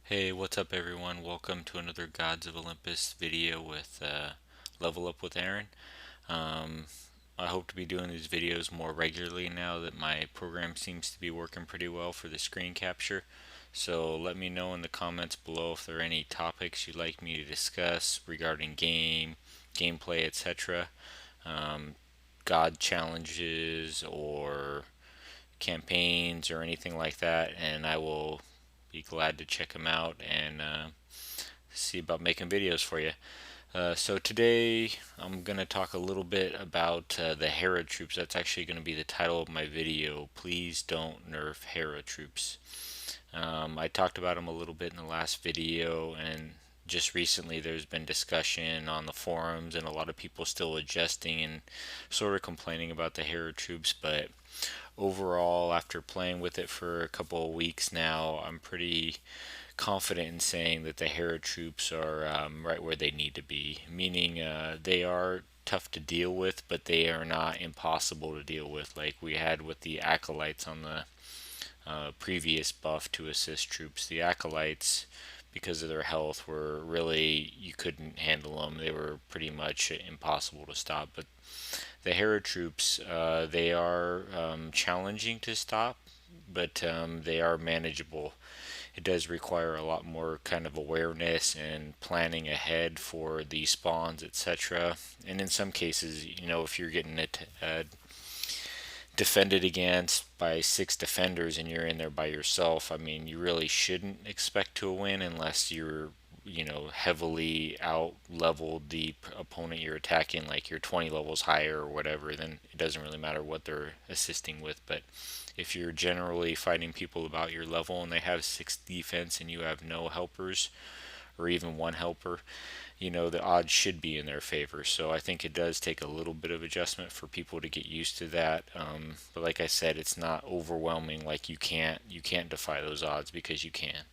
Hey, what's up everyone? Welcome to another Gods of Olympus video with Level Up with Aaron. Um, I hope to be doing these videos more regularly now that my program seems to be working pretty well for the screen capture. So let me know in the comments below if there are any topics you'd like me to discuss regarding gameplay, etc. Um, God challenges or campaigns or anything like that, and I will be glad to check them out and see about making videos for you. So today I'm going to talk a little bit about the Hera troops. That's actually going to be the title of my video. Please don't nerf Hera troops. I talked about them a little bit in the last video, and just recently there's been discussion on the forums and a lot of people still adjusting and sort of complaining about the Hera troops, but overall, after playing with it for a couple of weeks now, I'm pretty confident in saying that the Hera troops are right where they need to be. Meaning, they are tough to deal with, but they are not impossible to deal with, like we had with the acolytes on the previous buff to assist troops. The acolytes, because of their health, were really, you couldn't handle them. They were pretty much impossible to stop. But the Hera troops, they are challenging to stop, but they are manageable. It does require a lot more kind of awareness and planning ahead for the spawns, etc. And in some cases, if you're getting it defended against by 6 defenders and you're in there by yourself, I mean, you really shouldn't expect to win unless you're heavily out leveled the opponent you're attacking, like you're 20 levels higher or whatever. Then it doesn't really matter what they're assisting with. But if you're generally fighting people about your level and they have 6 defense and you have no helpers or even one helper, the odds should be in their favor. So I think it does take a little bit of adjustment for people to get used to that. But like I said, it's not overwhelming. Like you can't defy those odds, because you can.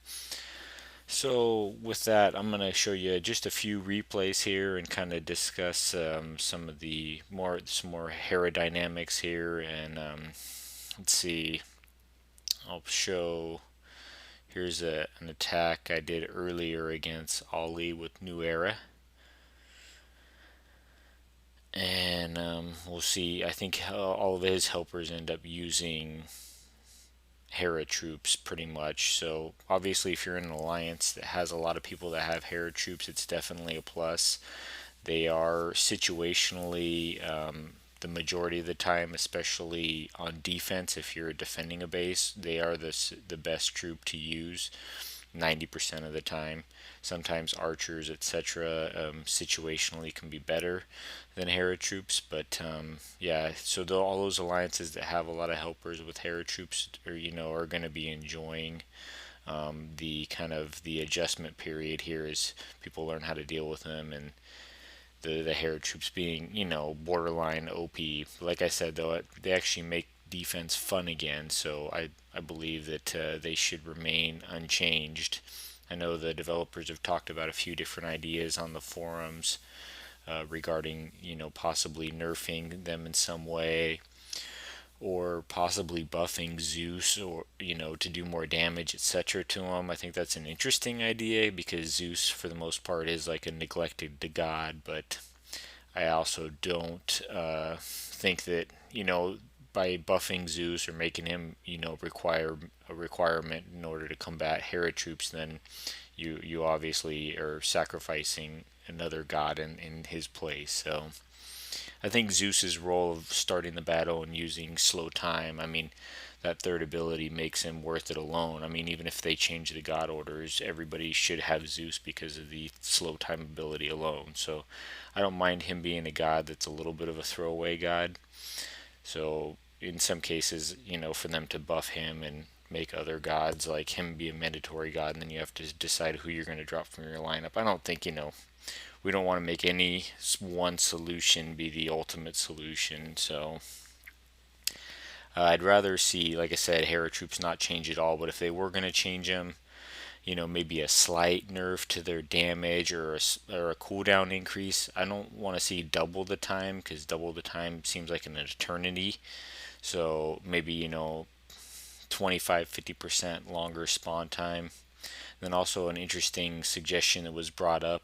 So with that, I'm going to show you just a few replays here and kind of discuss some more Hera dynamics here. And let's see, I'll show. Here's an attack I did earlier against Ali with New Era. And we'll see. I think all of his helpers end up using Hera troops pretty much. So obviously, if you're in an alliance that has a lot of people that have Hera troops, it's definitely a plus. They are situationally the majority of the time, especially on defense. If you're defending a base, they are the best troop to use 90% of the time. Sometimes archers, etc., situationally can be better than Hera troops, but yeah. So all those alliances that have a lot of helpers with Hera troops, are going to be enjoying the kind of the adjustment period here as people learn how to deal with them, and the Hera troops being borderline OP. Like I said though, they actually make defense fun again, so I believe that they should remain unchanged. I know the developers have talked about a few different ideas on the forums regarding possibly nerfing them in some way, or possibly buffing Zeus, or to do more damage, etc. to him. I think that's an interesting idea, because Zeus for the most part is like a neglected god, but I also don't think that by buffing Zeus or making him require a requirement in order to combat Hera troops, then you obviously are sacrificing another god in his place. So I think Zeus's role of starting the battle and using slow time, I mean, that third ability makes him worth it alone. I mean, even if they change the god orders, everybody should have Zeus because of the slow time ability alone. So I don't mind him being a god that's a little bit of a throwaway god. So in some cases, for them to buff him and make other gods like him be a mandatory god, and then you have to decide who you're going to drop from your lineup. I don't think, we don't want to make any one solution be the ultimate solution. So I'd rather see, like I said, Hera troops not change at all. But if they were going to change them, maybe a slight nerf to their damage, or a cooldown increase. I don't want to see double the time, because double the time seems like an eternity. So maybe 25-50% longer spawn time. Then also an interesting suggestion that was brought up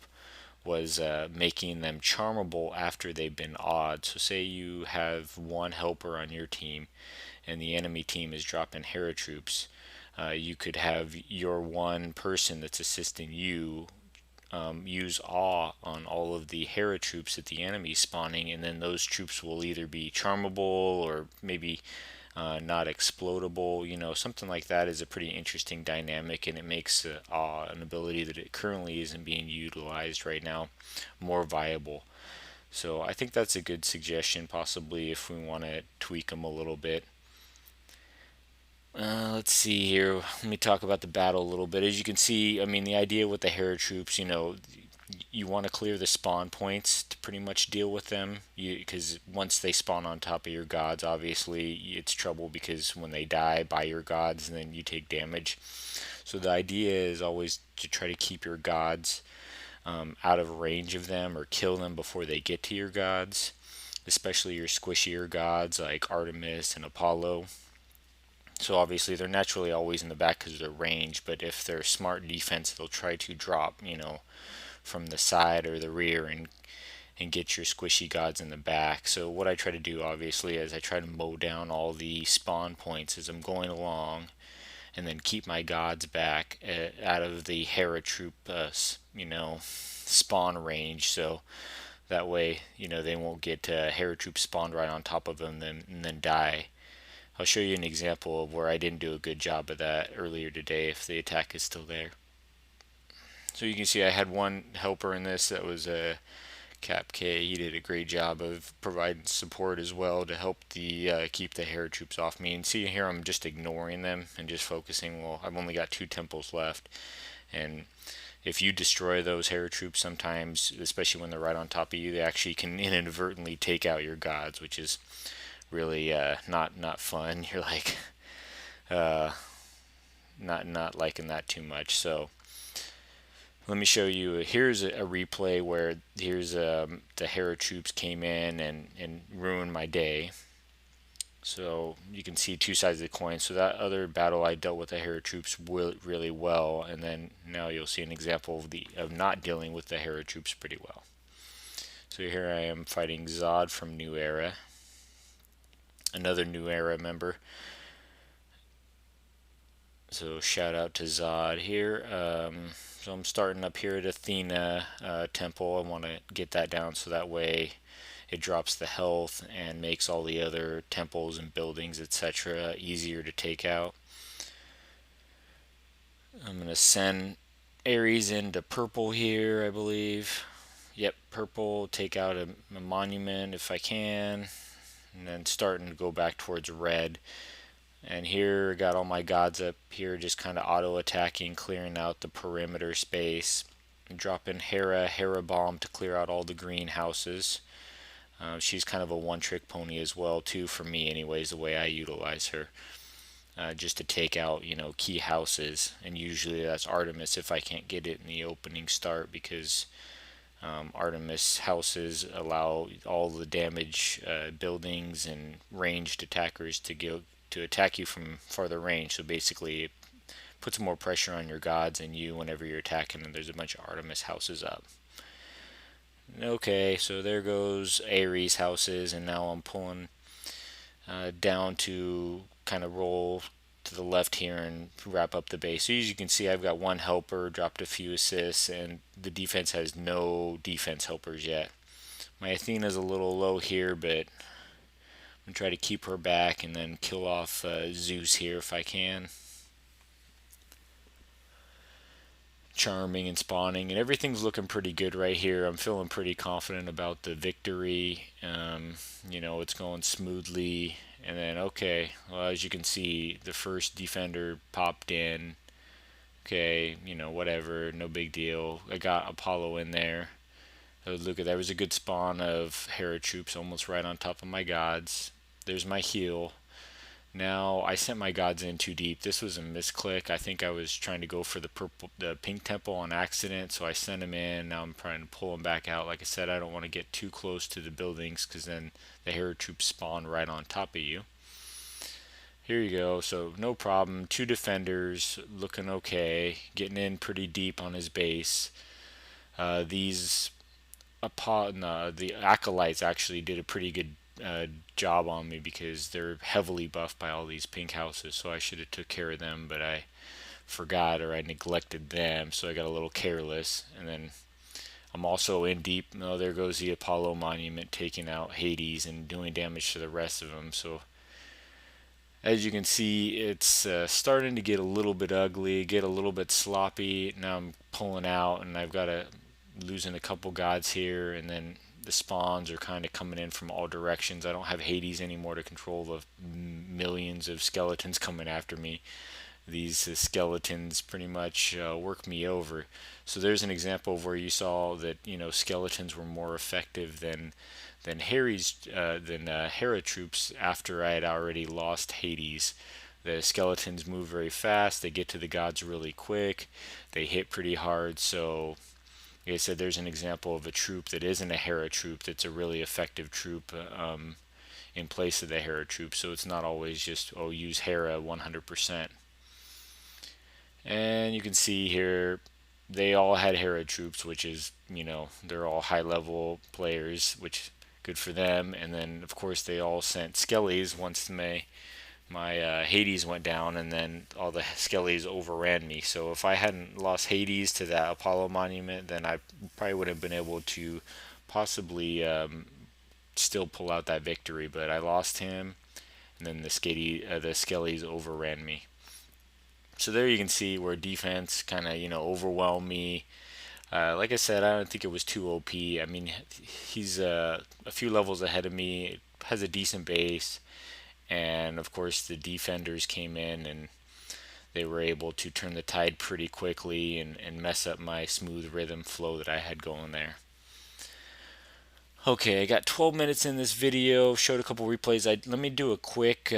was making them charmable after they've been awed. So say you have one helper on your team and the enemy team is dropping Hera troops. You could have your one person that's assisting you use awe on all of the Hera troops that the enemy's spawning, and then those troops will either be charmable or maybe not explodable. Something like that is a pretty interesting dynamic, and it makes awe, an ability that it currently isn't being utilized right now, more viable. So I think that's a good suggestion, possibly if we want to tweak them a little bit. Let's see here. Let me talk about the battle a little bit. As you can see, I mean, the idea with the Hera troops, you want to clear the spawn points to pretty much deal with them. Because once they spawn on top of your gods, obviously it's trouble because when they die by your gods, and then you take damage. So the idea is always to try to keep your gods out of range of them or kill them before they get to your gods, especially your squishier gods like Artemis and Apollo. So obviously they're naturally always in the back because of their range, but if they're smart defense, they'll try to drop, from the side or the rear and get your squishy gods in the back. So what I try to do obviously is I try to mow down all the spawn points as I'm going along, and then keep my gods back out of the Hera troop, spawn range. So that way, they won't get Hera troop spawned right on top of them and then die. I'll show you an example of where I didn't do a good job of that earlier today if the attack is still there. So you can see I had one helper in this that was a Cap K. He did a great job of providing support as well to help the keep the Hera troops off me. And see here I'm just ignoring them and just focusing. Well, I've only got 2 temples left, and if you destroy those Hera troops sometimes, especially when they're right on top of you, they actually can inadvertently take out your gods, which is really not fun. You're like not liking that too much. So let me show you. Here's a replay where here's the Hera troops came in and ruined my day. So you can see 2 sides of the coin. So that other battle I dealt with the Hera troops really well, and then now you'll see an example of not dealing with the Hera troops pretty well. So here I am fighting Zod from New Era, another New Era member. So shout out to Zod here. So I'm starting up here at Athena temple. I want to get that down so that way it drops the health and makes all the other temples and buildings, etc., easier to take out. I'm going to send Ares into purple here, I believe. Yep, purple. Take out a monument if I can. And then starting to go back towards red. And here, got all my gods up here just kind of auto-attacking, clearing out the perimeter space. Drop in Hera Bomb to clear out all the greenhouses. She's kind of a one-trick pony as well, too, for me anyways, the way I utilize her. Just to take out, key houses. And usually that's Artemis if I can't get it in the opening start, because Artemis houses allow all the damage buildings and ranged attackers to attack you from farther range. So basically it puts more pressure on your gods and you whenever you're attacking, and there's a bunch of Artemis houses up. Okay, so there goes Ares houses, and now I'm pulling down to kind of roll to the left here and wrap up the base. So as you can see, I've got one helper, dropped a few assists, and the defense has no defense helpers yet. My Athena's a little low here, but I'm going to try to keep her back and then kill off Zeus here if I can. Charming and spawning, and everything's looking pretty good right here. I'm feeling pretty confident about the victory. It's going smoothly. And then, okay, well, as you can see, the first defender popped in. Okay, whatever, no big deal. I got Apollo in there. Look at that, was a good spawn of Hera troops almost right on top of my gods. There's my heal. Now I sent my gods in too deep. This was a misclick. I think I was trying to go for the pink temple on accident, so I sent him in. Now I'm trying to pull him back out. Like I said, I don't want to get too close to the buildings because then the Hera troops spawn right on top of you. Here you go. So no problem. Two defenders looking okay, getting in pretty deep on his base. These no, the acolytes actually did a pretty good job on me because they're heavily buffed by all these pink houses. So I should have took care of them, but I forgot or I neglected them, so I got a little careless. And then I'm also in deep. Oh, there goes the Apollo monument taking out Hades and doing damage to the rest of them. So as you can see, it's starting to get a little bit ugly, get a little bit sloppy. Now I'm pulling out, and I've got to losing a couple gods here, and then the spawns are kind of coming in from all directions. I don't have Hades anymore to control the millions of skeletons coming after me. These skeletons pretty much work me over. So there's an example of where you saw that skeletons were more effective than Hera troops after I had already lost Hades. The skeletons move very fast. They get to the gods really quick. They hit pretty hard. So, like I said, there's an example of a troop that isn't a Hera troop that's a really effective troop in place of the Hera troop. So it's not always just, oh, use Hera 100%. And you can see here they all had Hera troops, which is, they're all high level players, which good for them. And then of course they all sent skellies once my Hades went down, and then all the skellies overran me. So if I hadn't lost Hades to that Apollo monument, then I probably would have been able to possibly still pull out that victory. But I lost him, and then the skellies overran me. So there you can see where defense kind of overwhelmed me. Like I said, I don't think it was too OP. I mean, he's a few levels ahead of me, has a decent base, and of course the defenders came in and they were able to turn the tide pretty quickly and mess up my smooth rhythm flow that I had going there. Okay, I got 12 minutes in this video, showed a couple replays. Let me do a quick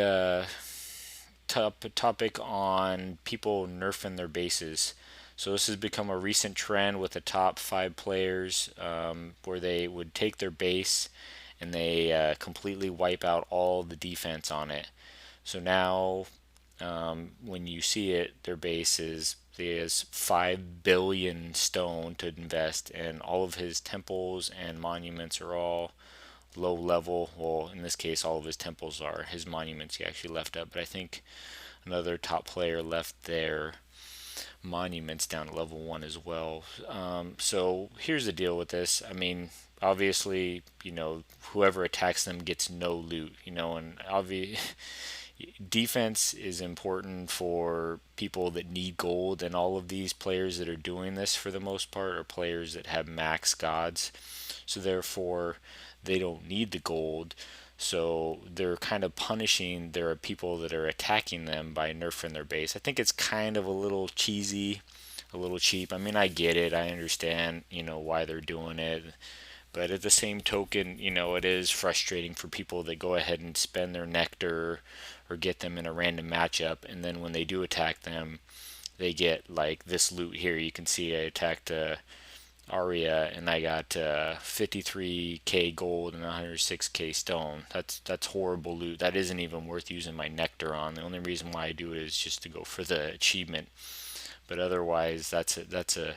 topic on people nerfing their bases. So this has become a recent trend with the top 5 players, where they would take their base and they completely wipe out all the defense on it. So now, when you see it, their base there's 5 billion stone to invest, and all of his temples and monuments are all low level. Well, in this case, all of his temples are. His monuments he actually left up, but I think another top player left their monuments down to level 1 as well. So here's the deal with this. I mean, obviously, whoever attacks them gets no loot, and defense is important for people that need gold, and all of these players that are doing this for the most part are players that have max gods, so therefore they don't need the gold. So they're kind of punishing their people that are attacking them by nerfing their base. I think it's kind of a little cheesy, a little cheap. I mean, I get it, I understand why they're doing it, but at the same token, it is frustrating for people that go ahead and spend their nectar or get them in a random matchup, and then when they do attack them, they get like this loot here. You can see I attacked Aria and I got 53k gold and 106k stone. That's horrible loot. That isn't even worth using my nectar on. The only reason why I do it is just to go for the achievement. But otherwise, that's a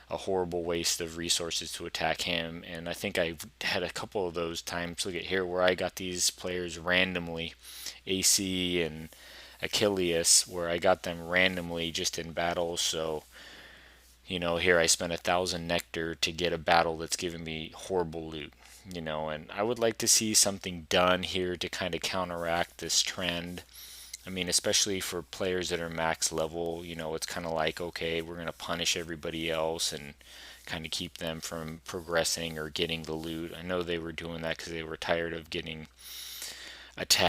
horrible waste of resources to attack him. And I think I've had a couple of those times, look at here, where I got these players randomly, AC and Achilles, where I got them randomly just in battles. So, here I spent 1,000 nectar to get a battle that's giving me horrible loot. And I would like to see something done here to kind of counteract this trend. I mean, especially for players that are max level, it's kind of like, okay, we're going to punish everybody else and kind of keep them from progressing or getting the loot. I know they were doing that because they were tired of getting attacked